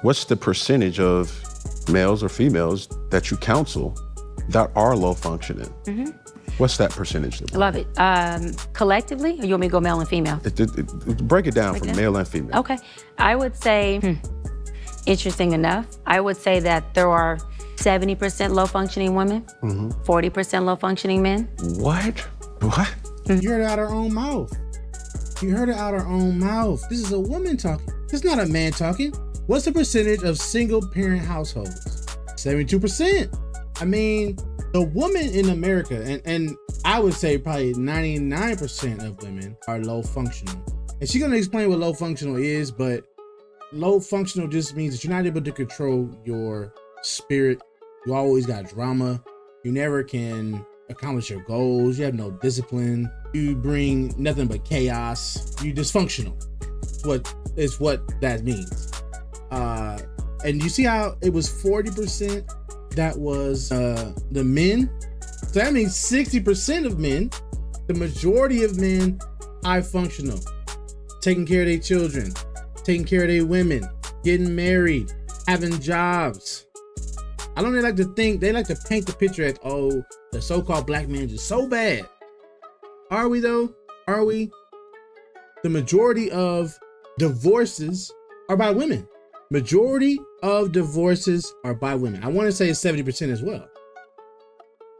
What's the percentage of males or females that you counsel that are low functioning? What's that percentage? Love it. Collectively, or you want me to go male and female? Break it down from male and female. Okay. I would say, interesting enough, I would say that there are 70% low functioning women, 40% low functioning men. What? What? You heard it out of her own mouth. You heard it out of her own mouth. This is a woman talking. This is not a man talking. What's the percentage of single parent households? 72%. I mean, the woman in America, and I would say probably 99% of women are low functional. And she's gonna explain what low functional is, but low functional just means that you're not able to control your spirit. You always got drama. You never can accomplish your goals. You have no discipline. You bring nothing but chaos. You dysfunctional. It's what that means. And you see how it was 40% that was the men. So that means 60% of men, the majority of men, high functional, taking care of their children, taking care of their women, getting married, having jobs. I don't like to think, they like to paint the picture as, oh, the so-called black man is so bad. Are we though? Are we? The majority of divorces are by women. Majority of divorces are by women. I want to say it's 70% as well.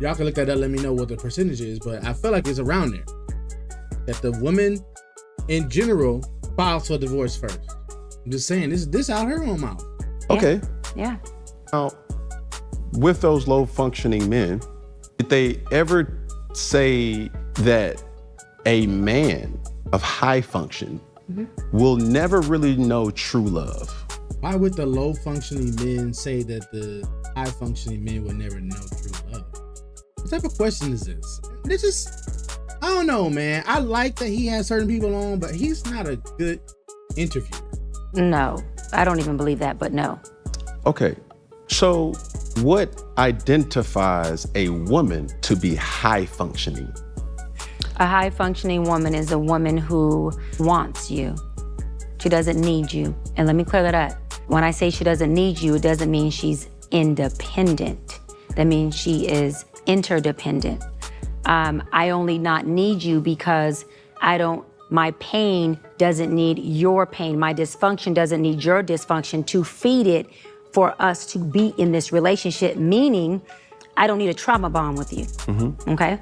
Y'all can look that up, let me know what the percentage is, but I feel like it's around there. That the woman in general files for divorce first. I'm just saying, this out her own mouth. Okay. Yeah. Now, with those low functioning men, did they ever say that a man of high function will never really know true love? Why would the low functioning men say that the high functioning men will never know true love? What type of question is this? This is, I don't know, man. I like that he has certain people on, but he's not a good interviewer. No, I don't even believe that, but no. Okay, so what identifies a woman to be high functioning? A high functioning woman is a woman who wants you. She doesn't need you. And let me clear that up. When I say she doesn't need you, it doesn't mean she's independent. That means she is interdependent. I only not need you because my pain doesn't need your pain. My dysfunction doesn't need your dysfunction to feed it for us to be in this relationship, meaning I don't need a trauma bond with you, okay?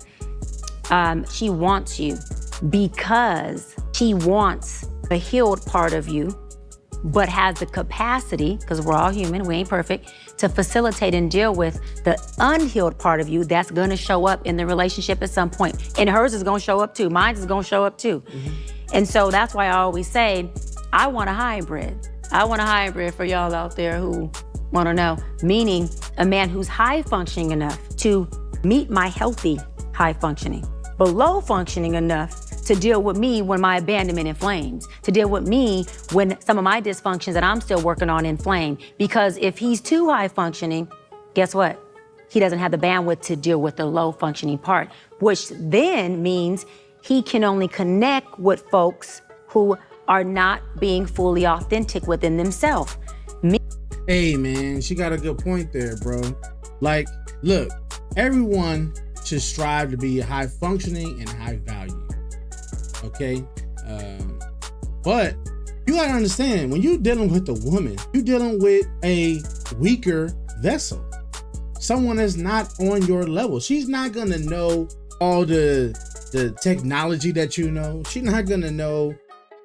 She wants you because she wants the healed part of you, but has the capacity, because we're all human, we ain't perfect, to facilitate and deal with the unhealed part of you that's gonna show up in the relationship at some point. And hers is gonna show up too, mine is gonna show up too. And so that's why I always say, I want a hybrid. I want a hybrid for y'all out there who wanna know, meaning a man who's high functioning enough to meet my healthy high functioning, but low functioning enough to deal with me when my abandonment inflames, to deal with me when some of my dysfunctions that I'm still working on inflame. Because if he's too high functioning, guess what? He doesn't have the bandwidth to deal with the low functioning part, which then means he can only connect with folks who are not being fully authentic within themselves. Hey man, she got a good point there, bro. Like, look, everyone should strive to be high functioning and high value. Okay, but you gotta understand, when you're dealing with a woman, you're dealing with a weaker vessel, someone that's not on your level. She's not gonna know all the technology that you know. She's not gonna know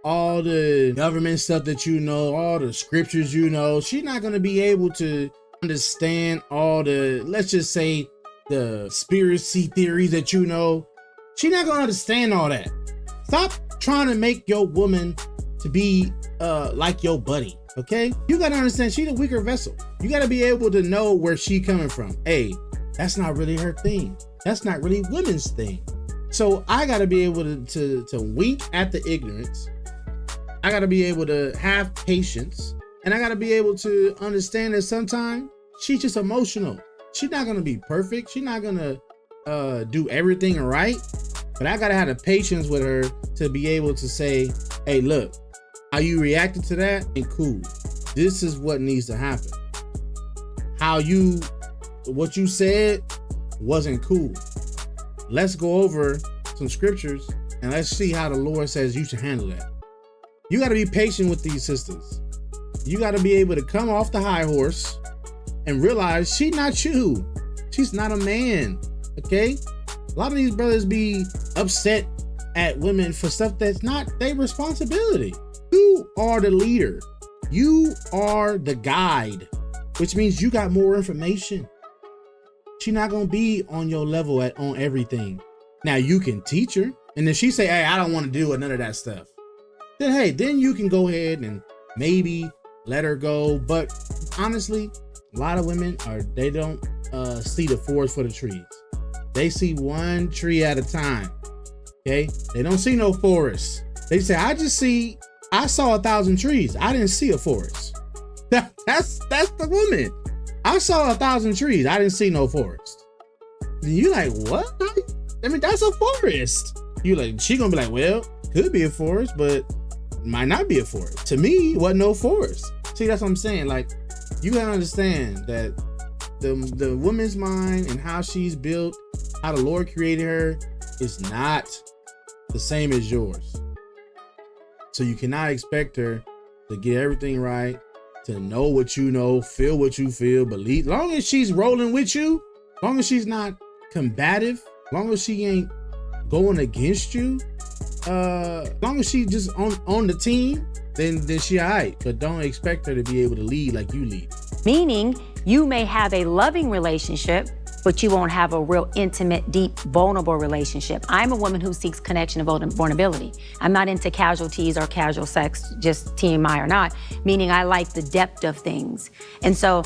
all the government stuff that you know, all the scriptures you know. She's not gonna be able to understand all the, let's just say, the conspiracy theories that you know. She's not gonna understand all that. Stop trying to make your woman to be like your buddy, okay? You gotta understand she's a weaker vessel. You gotta be able to know where she coming from. Hey, that's not really her thing. That's not really women's thing. So I gotta be able to wink at the ignorance. I gotta be able to have patience. And I gotta be able to understand that sometimes she's just emotional. She's not gonna be perfect. She's not gonna do everything right. But I gotta have the patience with her to be able to say, hey, look, how you reacted to that ain't cool. this is what needs to happen. What you said wasn't cool. Let's go over some scriptures and let's see how the Lord says you should handle that. You got to be patient with these sisters. You got to be able to come off the high horse and realize she's not you. She's not a man. Okay? A lot of these brothers be upset at women for stuff that's not their responsibility. You are the leader. You are the guide, which means you got more information. She's not gonna be on your level on everything. Now you can teach her, and if she say, "Hey, I don't want to do none of that stuff," then hey, then you can go ahead and maybe let her go. But honestly, a lot of women they don't see the forest for the trees. They see one tree at a time. Okay, they don't see no forest. They say, I saw 1,000 trees. I didn't see a forest. That's the woman. I saw 1,000 trees. I didn't see no forest. And you like, what? I mean, that's a forest. You like, she gonna be like, well, could be a forest, but might not be a forest. To me, it wasn't no forest. See, that's what I'm saying. Like, you gotta understand that the woman's mind and how she's built, how the Lord created her, is not the same as yours. So you cannot expect her to get everything right, to know what you know, feel what you feel, believe. Long as she's rolling with you, long as she's not combative, long as she ain't going against you, long as she just on the team, then she all right. But don't expect her to be able to lead like you lead. Meaning, you may have a loving relationship, but you won't have a real intimate, deep, vulnerable relationship. I'm a woman who seeks connection and vulnerability. I'm not into casualties or casual sex, just TMI or not, meaning I like the depth of things. And so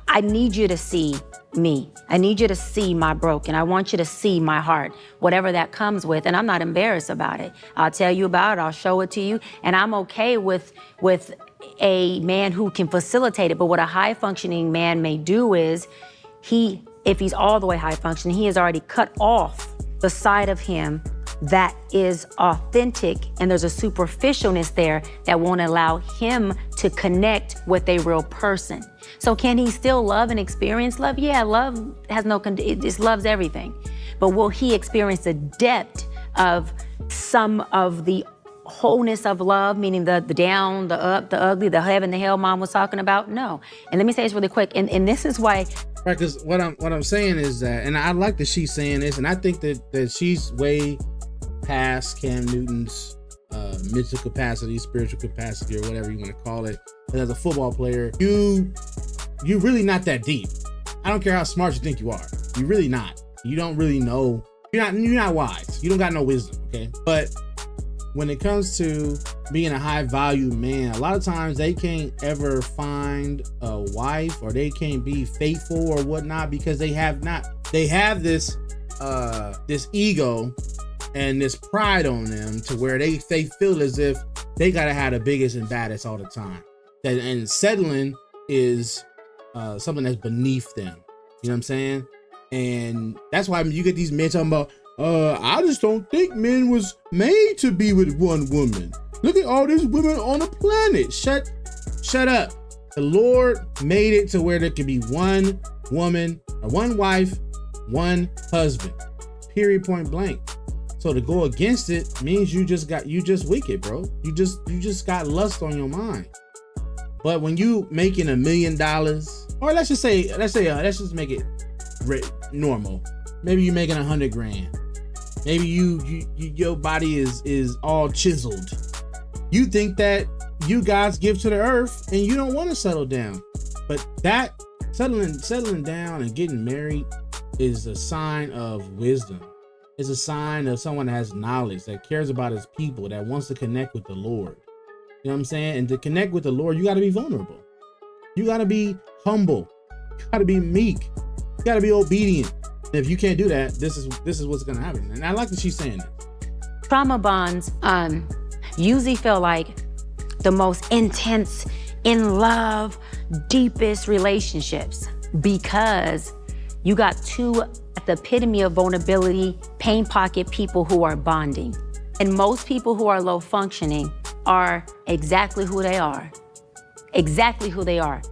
I need you to see me. I need you to see my broken. I want you to see my heart, whatever that comes with, and I'm not embarrassed about it. I'll tell you about it, I'll show it to you, and I'm okay with a man who can facilitate it. But what a high functioning man may do is if he's all the way high functioning, he has already cut off the side of him that is authentic, and there's a superficialness there that won't allow him to connect with a real person. So can he still love and experience love? Yeah, love has it just loves everything. But will he experience the depth of some of the wholeness of love, meaning the down, the up, the ugly, the heaven, the hell mom was talking about? No. And let me say this really quick, and this is why. Right, because what I'm saying is that, and I like that she's saying this, and I think that she's way past Cam Newton's mental capacity, spiritual capacity, or whatever you want to call it. And as a football player, you're really not that deep. I don't care how smart you think you are. You're really not. You don't really know. You're not wise. You don't got no wisdom, okay? But when it comes to being a high value man, a lot of times they can't ever find a wife, or they can't be faithful or whatnot, because they have this ego and this pride on them, to where they feel as if they gotta have the biggest and baddest all the time. And settling is something that's beneath them. You know what I'm saying? And that's why you get these men talking about, I just don't think men was made to be with one woman. Look at all these women on the planet. Shut up. The Lord made it to where there could be one woman, or one wife, one husband. Period, point blank. So to go against it means you just wicked, bro. You just got lust on your mind. But when you making $1 million, or let's just make it normal. Maybe you making 100 grand. Maybe your body is all chiseled. You think that you God's gift to the earth, and you don't want to settle down. But that settling down and getting married is a sign of wisdom. It's a sign of someone that has knowledge, that cares about his people, that wants to connect with the Lord. You know what I'm saying? And to connect with the Lord, you got to be vulnerable. You got to be humble. You got to be meek. You got to be obedient. And if you can't do that, this is what's going to happen. And I like that she's saying that. Trauma bonds usually feel like the most intense, in love, deepest relationships, because you got two at the epitome of vulnerability, pain pocket people who are bonding. And most people who are low functioning are exactly who they are. exactly who they are.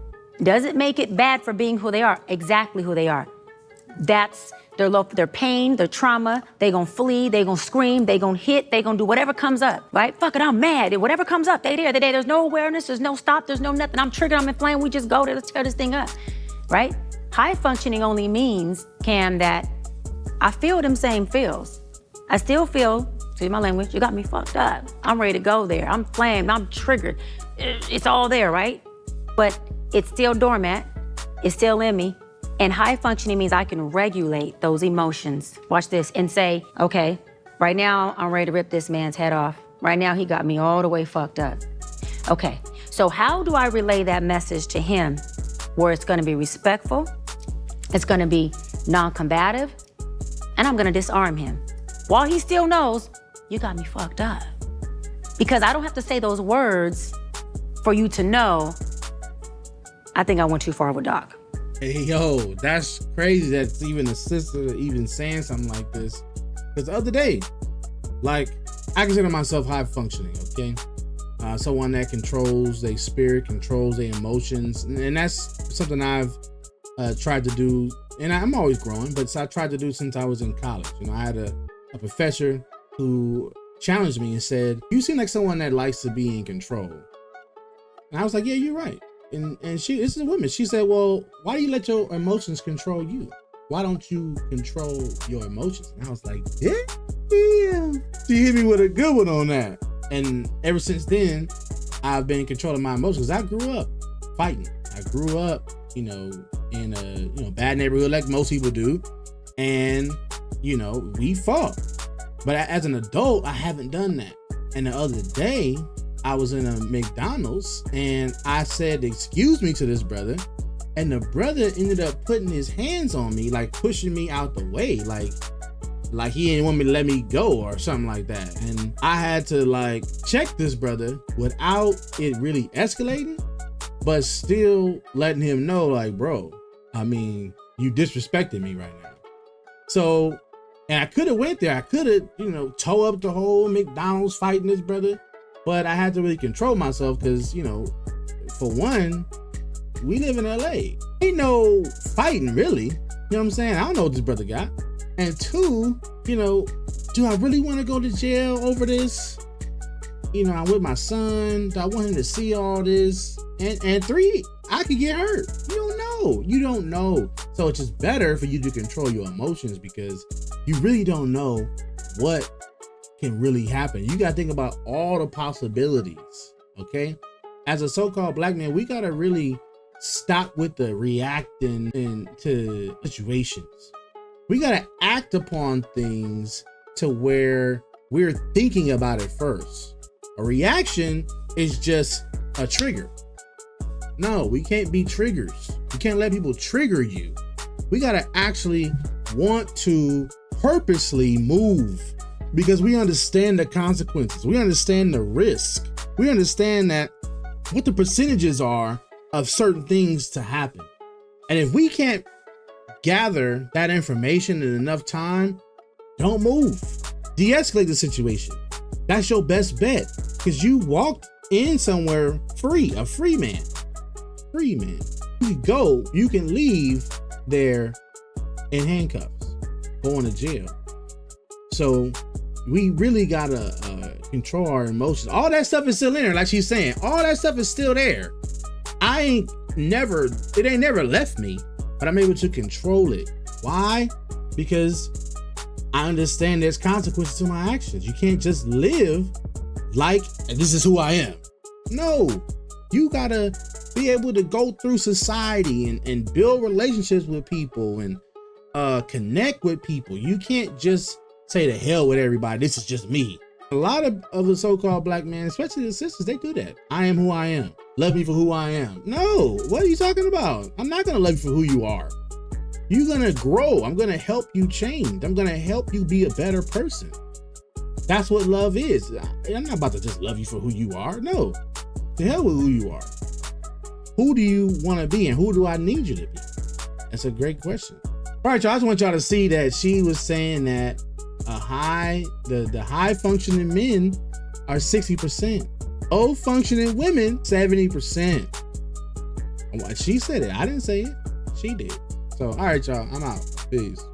Doesn't make it bad for being who they are, exactly who they are. That's their pain, their trauma. They gonna flee, they gonna scream, they gonna hit, they gonna do whatever comes up, right? Fuck it, I'm mad. Whatever comes up, they there. There's no awareness, there's no stop, there's no nothing. I'm triggered, I'm inflamed, we just go there, let's tear this thing up, right? High functioning only means, Cam, that I feel them same feels. I still feel, excuse my language, you got me fucked up. I'm ready to go there. I'm flamed, I'm triggered. It's all there, right? But it's still dormant, it's still in me. And high functioning means I can regulate those emotions. Watch this and say, okay, right now I'm ready to rip this man's head off. Right now he got me all the way fucked up. Okay, so how do I relay that message to him where it's gonna be respectful, it's gonna be non-combative, and I'm gonna disarm him while he still knows you got me fucked up. Because I don't have to say those words for you to know I think I went too far with Doc. Hey, yo, that's crazy that's even a sister even saying something like this. Because the other day, like, I consider myself high functioning, okay? Someone that controls their spirit, controls their emotions. And that's something I've tried to do. And I'm always growing, but I tried to do since I was in college. You know, I had a professor who challenged me and said, you seem like someone that likes to be in control. And I was like, yeah, you're right. And this is a woman. She said, well, why do you let your emotions control you? Why don't you control your emotions? And I was like, yeah. She hit me with a good one on that. And ever since then, I've been controlling my emotions. I grew up fighting. I grew up, in a bad neighborhood like most people do. And, we fought. But as an adult, I haven't done that. And the other day, I was in a McDonald's and I said, excuse me to this brother. And the brother ended up putting his hands on me, like pushing me out the way. Like he didn't want me to let me go or something like that. And I had to check this brother without it really escalating, but still letting him know bro, you disrespected me right now. So, and I could have went there. I could have, toe up the whole McDonald's fighting this brother. But I had to really control myself because, for one, we live in LA. Ain't no fighting really. You know what I'm saying? I don't know what this brother got. And two, do I really want to go to jail over this? I'm with my son. Do I want him to see all this? And three, I could get hurt. You don't know. So it's just better for you to control your emotions because you really don't know what can really happen. You gotta think about all the possibilities, okay? As a so-called black man, we gotta really stop with the reacting to situations. We gotta act upon things to where we're thinking about it first. A reaction is just a trigger. No, we can't be triggers. You can't let people trigger you. We gotta actually want to purposely move because we understand the consequences. We understand the risk. We understand that what the percentages are of certain things to happen. And if we can't gather that information in enough time, don't move. De-escalate the situation. That's your best bet because you walked in somewhere free, a free man. Free man. You can go, you can leave there in handcuffs, going to jail. So we really gotta control our emotions. All that stuff is still in there, like she's saying. All that stuff is still there. It ain't never left me, but I'm able to control it. Why? Because I understand there's consequences to my actions. You can't just live like this is who I am. No, you gotta be able to go through society and build relationships with people and connect with people. You can't just say to hell with everybody. This is just me. A lot of the so-called black men, especially the sisters, they do that. I am who I am. Love me for who I am. No, what are you talking about? I'm not gonna love you for who you are. You're gonna grow. I'm gonna help you change. I'm gonna help you be a better person. That's what love is. I'm not about to just love you for who you are. No, the hell with who you are. Who do you want to be and who do I need you to be? That's a great question. All right, y'all, I just want y'all to see that she was saying that the high functioning men are 60%. Low functioning women, 70%. She said it. I didn't say it. She did. So, all right, y'all. I'm out. Peace.